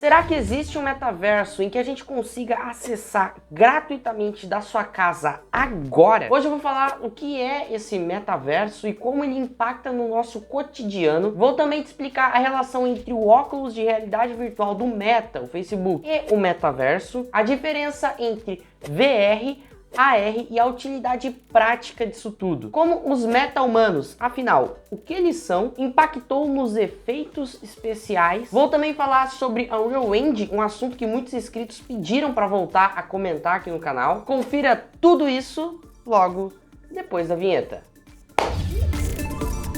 Será que existe um metaverso em que a gente consiga acessar gratuitamente da sua casa agora? Hoje eu vou falar o que é esse metaverso e como ele impacta no nosso cotidiano. Vou também te explicar a relação entre o óculos de realidade virtual do Meta, o Facebook, e o metaverso, a diferença entre VR, AR e a utilidade prática disso tudo. Como os meta-humanos, afinal, o que eles são, impactou nos efeitos especiais. Vou também falar sobre a Unreal Engine, um assunto que muitos inscritos pediram para voltar a comentar aqui no canal. Confira tudo isso logo depois da vinheta.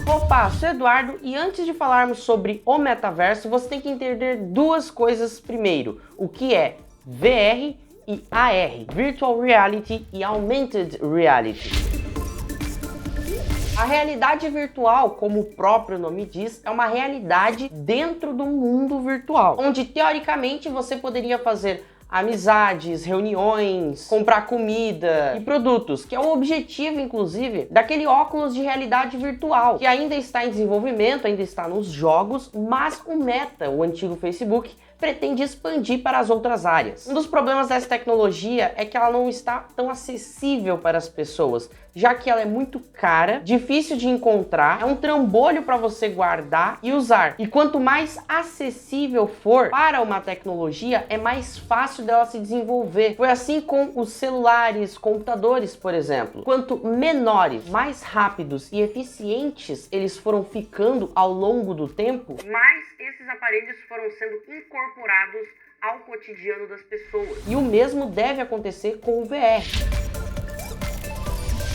Opa, sou Eduardo e antes de falarmos sobre o metaverso, você tem que entender duas coisas primeiro. O que é VR e AR, Virtual Reality e Augmented Reality. A realidade virtual, como o próprio nome diz, é uma realidade dentro do mundo virtual, onde teoricamente você poderia fazer amizades, reuniões, comprar comida e produtos, que é o objetivo, inclusive, daquele óculos de realidade virtual, que ainda está em desenvolvimento, ainda está nos jogos, mas o Meta, o antigo Facebook, pretende expandir para as outras áreas. Um dos problemas dessa tecnologia é que ela não está tão acessível para as pessoas, já que ela é muito cara, difícil de encontrar, é um trambolho para você guardar e usar. E quanto mais acessível for para uma tecnologia, é mais fácil dela se desenvolver. Foi assim com os celulares, computadores, por exemplo. Quanto menores, mais rápidos e eficientes eles foram ficando ao longo do tempo, mais esses aparelhos foram sendo incorporados ao cotidiano das pessoas. E o mesmo deve acontecer com o VR.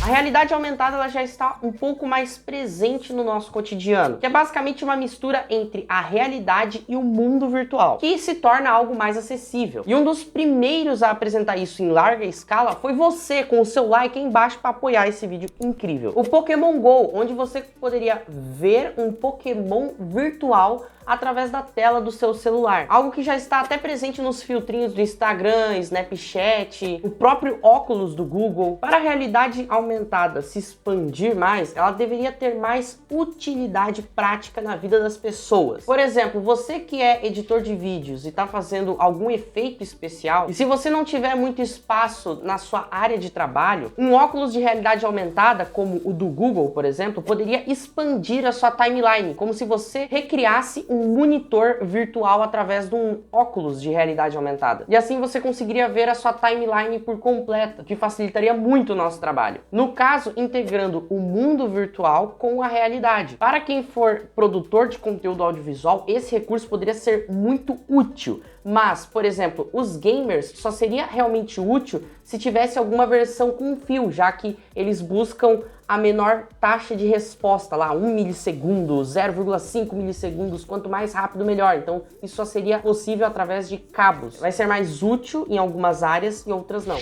A realidade aumentada ela já está um pouco mais presente no nosso cotidiano, que é basicamente uma mistura entre a realidade e o mundo virtual, que se torna algo mais acessível. E um dos primeiros a apresentar isso em larga escala foi você, com o seu like aí embaixo para apoiar esse vídeo incrível. O Pokémon GO, onde você poderia ver um Pokémon virtual através da tela do seu celular. Algo que já está até presente nos filtrinhos do Instagram, Snapchat, o próprio óculos do Google. Para a realidade aumentada se expandir mais, ela deveria ter mais utilidade prática na vida das pessoas. Por exemplo, você que é editor de vídeos e está fazendo algum efeito especial, e se você não tiver muito espaço na sua área de trabalho, um óculos de realidade aumentada, como o do Google, por exemplo, poderia expandir a sua timeline, como se você recriasse um monitor virtual através de um óculos de realidade aumentada. E assim você conseguiria ver a sua timeline por completa, que facilitaria muito o nosso trabalho. No caso, integrando o mundo virtual com a realidade. Para quem for produtor de conteúdo audiovisual, esse recurso poderia ser muito útil. Mas, por exemplo, os gamers só seria realmente útil se tivesse alguma versão com fio, já que eles buscam a menor taxa de resposta, lá 1 milissegundo, 0,5 milissegundos, quanto mais rápido melhor. Então isso só seria possível através de cabos. Vai ser mais útil em algumas áreas e outras não.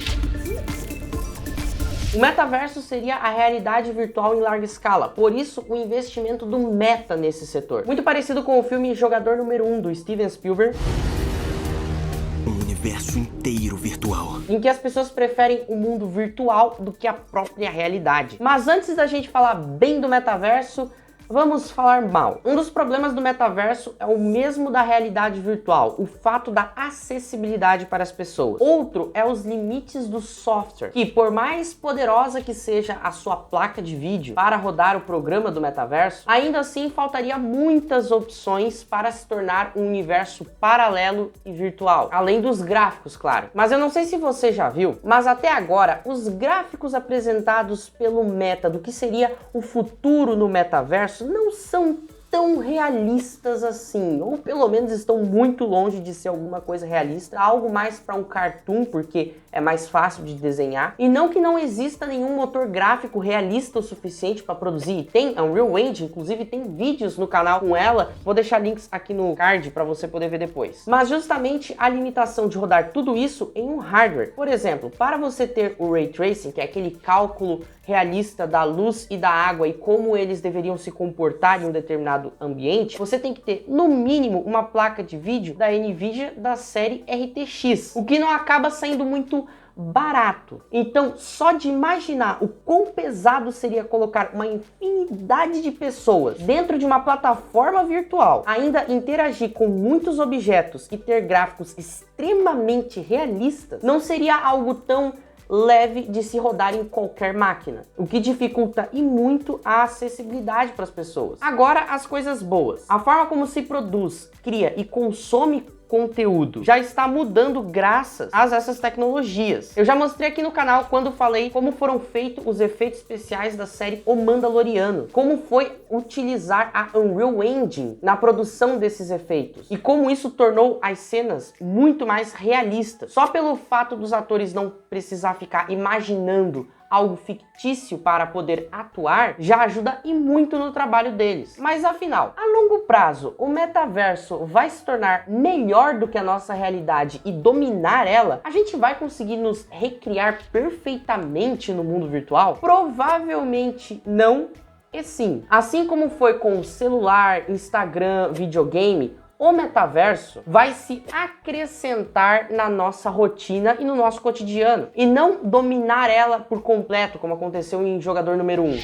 O metaverso seria a realidade virtual em larga escala, por isso o investimento do Meta nesse setor. Muito parecido com o filme Jogador Número 1 do Steven Spielberg, universo inteiro virtual, em que as pessoas preferem o mundo virtual do que a própria realidade. Mas antes da gente falar bem do metaverso, vamos falar mal. Um dos problemas do metaverso é o mesmo da realidade virtual, o fato da acessibilidade para as pessoas. Outro é os limites do software, que por mais poderosa que seja a sua placa de vídeo para rodar o programa do metaverso, ainda assim faltaria muitas opções para se tornar um universo paralelo e virtual, além dos gráficos, claro. Mas eu não sei se você já viu, mas até agora os gráficos apresentados pelo Meta do que seria o futuro no metaverso não são tão realistas assim, ou pelo menos estão muito longe de ser alguma coisa realista, algo mais para um cartoon, porque é mais fácil de desenhar. E não que não exista nenhum motor gráfico realista o suficiente para produzir. Tem a Unreal Engine, inclusive tem vídeos no canal com ela, vou deixar links aqui no card para você poder ver depois. Mas justamente a limitação de rodar tudo isso em um hardware. Por exemplo, para você ter o Ray Tracing, que é aquele cálculo realista da luz e da água e como eles deveriam se comportar em um determinado ambiente, você tem que ter, no mínimo, uma placa de vídeo da NVIDIA da série RTX, o que não acaba saindo muito barato. Então, só de imaginar o quão pesado seria colocar uma infinidade de pessoas dentro de uma plataforma virtual, ainda interagir com muitos objetos e ter gráficos extremamente realistas, não seria algo tão leve de se rodar em qualquer máquina, o que dificulta e muito a acessibilidade para as pessoas. Agora, as coisas boas. A forma como se produz, cria e consome conteúdo já está mudando graças a essas tecnologias. Eu já mostrei aqui no canal quando falei como foram feitos os efeitos especiais da série O Mandaloriano, como foi utilizar a Unreal Engine na produção desses efeitos e como isso tornou as cenas muito mais realistas. Só pelo fato dos atores não precisar ficar imaginando algo fictício para poder atuar, já ajuda e muito no trabalho deles. Mas afinal, a longo prazo, o metaverso vai se tornar melhor do que a nossa realidade e dominar ela? A gente vai conseguir nos recriar perfeitamente no mundo virtual? Provavelmente não e sim. Assim como foi com o celular, Instagram, videogame, o metaverso vai se acrescentar na nossa rotina e no nosso cotidiano, e não dominar ela por completo, como aconteceu em Jogador Número 1.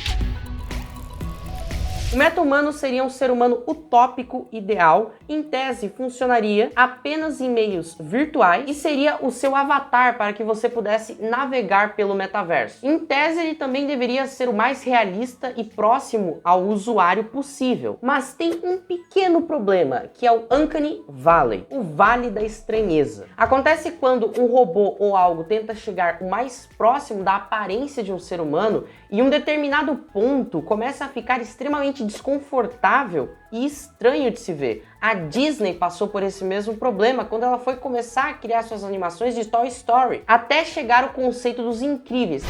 O meta-humano seria um ser humano utópico ideal, em tese funcionaria apenas em meios virtuais e seria o seu avatar para que você pudesse navegar pelo metaverso. Em tese ele também deveria ser o mais realista e próximo ao usuário possível, mas tem um pequeno problema, que é o Uncanny Valley, o Vale da Estranheza. Acontece quando um robô ou algo tenta chegar o mais próximo da aparência de um ser humano e em um determinado ponto começa a ficar extremamente desconfortável e estranho de se ver. A Disney passou por esse mesmo problema quando ela foi começar a criar suas animações de Toy Story, até chegar o conceito dos Incríveis.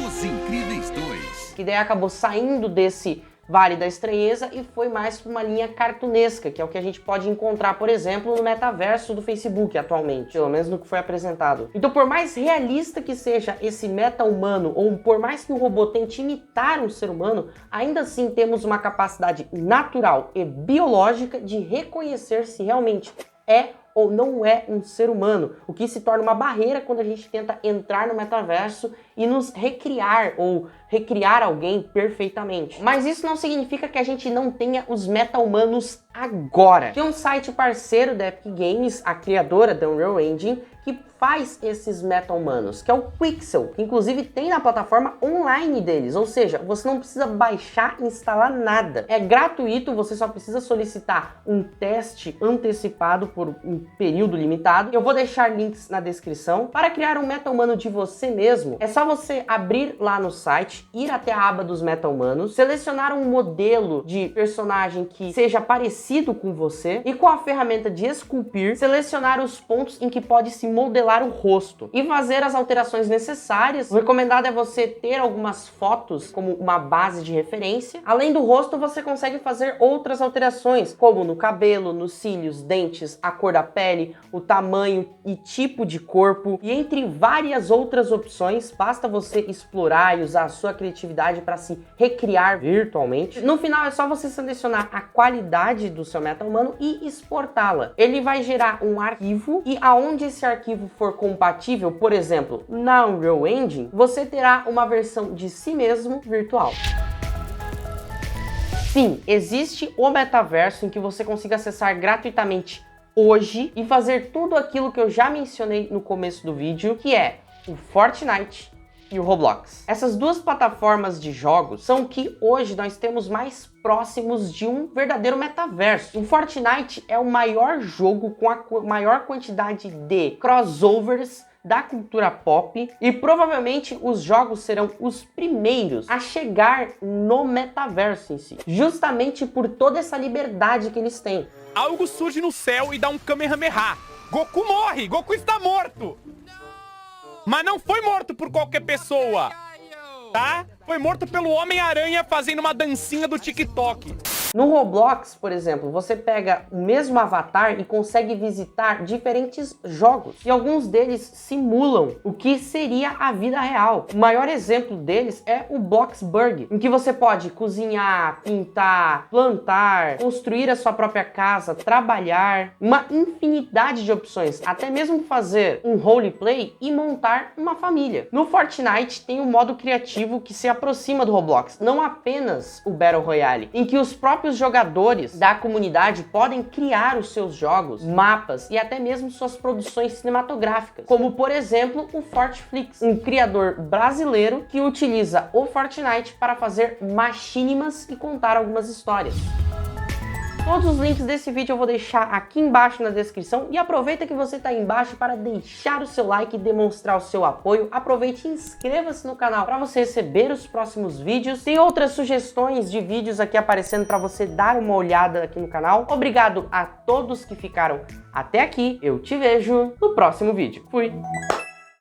Os Incríveis 2. Que daí acabou saindo desse Vale da Estranheza e foi mais para uma linha cartunesca, que é o que a gente pode encontrar, por exemplo, no metaverso do Facebook atualmente, pelo menos no que foi apresentado. Então, por mais realista que seja esse meta-humano, ou por mais que o robô tente imitar um ser humano, ainda assim temos uma capacidade natural e biológica de reconhecer se realmente é ou não é um ser humano, o que se torna uma barreira quando a gente tenta entrar no metaverso e nos recriar ou recriar alguém perfeitamente. Mas isso não significa que a gente não tenha os meta-humanos agora. Tem um site parceiro da Epic Games, a criadora da Unreal Engine, que faz esses meta-humanos, que é o Quixel, que inclusive tem na plataforma online deles, ou seja, você não precisa baixar e instalar nada. É gratuito, você só precisa solicitar um teste antecipado por um período limitado. Eu vou deixar links na descrição. Para criar um meta-humano de você mesmo, é só você abrir lá no site, ir até a aba dos meta-humanos, selecionar um modelo de personagem que seja parecido com você e com a ferramenta de esculpir, selecionar os pontos em que pode se modelar o rosto e fazer as alterações necessárias. O recomendado é você ter algumas fotos como uma base de referência. Além do rosto, você consegue fazer outras alterações, como no cabelo, nos cílios, dentes, a cor da pele, o tamanho e tipo de corpo, e entre várias outras opções. Basta você explorar e usar a sua criatividade para se recriar virtualmente. No final é só você selecionar a qualidade do seu meta-humano e exportá-la. Ele vai gerar um arquivo e aonde esse arquivo for compatível, por exemplo, na Unreal Engine, você terá uma versão de si mesmo virtual. Sim, existe o metaverso em que você consiga acessar gratuitamente hoje e fazer tudo aquilo que eu já mencionei no começo do vídeo, que é o Fortnite e o Roblox. Essas duas plataformas de jogos são o que hoje nós temos mais próximos de um verdadeiro metaverso. O Fortnite é o maior jogo com a maior quantidade de crossovers da cultura pop e provavelmente os jogos serão os primeiros a chegar no metaverso em si, justamente por toda essa liberdade que eles têm. Algo surge no céu e dá um Kamehameha. Goku morre! Goku está morto! Mas não foi morto por qualquer pessoa, tá? Foi morto pelo Homem-Aranha fazendo uma dancinha do TikTok. No Roblox, por exemplo, você pega o mesmo avatar e consegue visitar diferentes jogos. E alguns deles simulam o que seria a vida real. O maior exemplo deles é o Bloxburg, em que você pode cozinhar, pintar, plantar, construir a sua própria casa, trabalhar, uma infinidade de opções, até mesmo fazer um roleplay e montar uma família. No Fortnite tem um modo criativo que se aproxima do Roblox, não apenas o Battle Royale, em que os próprios jogadores da comunidade podem criar os seus jogos, mapas e até mesmo suas produções cinematográficas, como por exemplo o Fortflix, um criador brasileiro que utiliza o Fortnite para fazer machinimas e contar algumas histórias. Todos os links desse vídeo eu vou deixar aqui embaixo na descrição e aproveita que você está aí embaixo para deixar o seu like e demonstrar o seu apoio. Aproveite e inscreva-se no canal para você receber os próximos vídeos. Tem outras sugestões de vídeos aqui aparecendo para você dar uma olhada aqui no canal. Obrigado a todos que ficaram até aqui. Eu te vejo no próximo vídeo. Fui!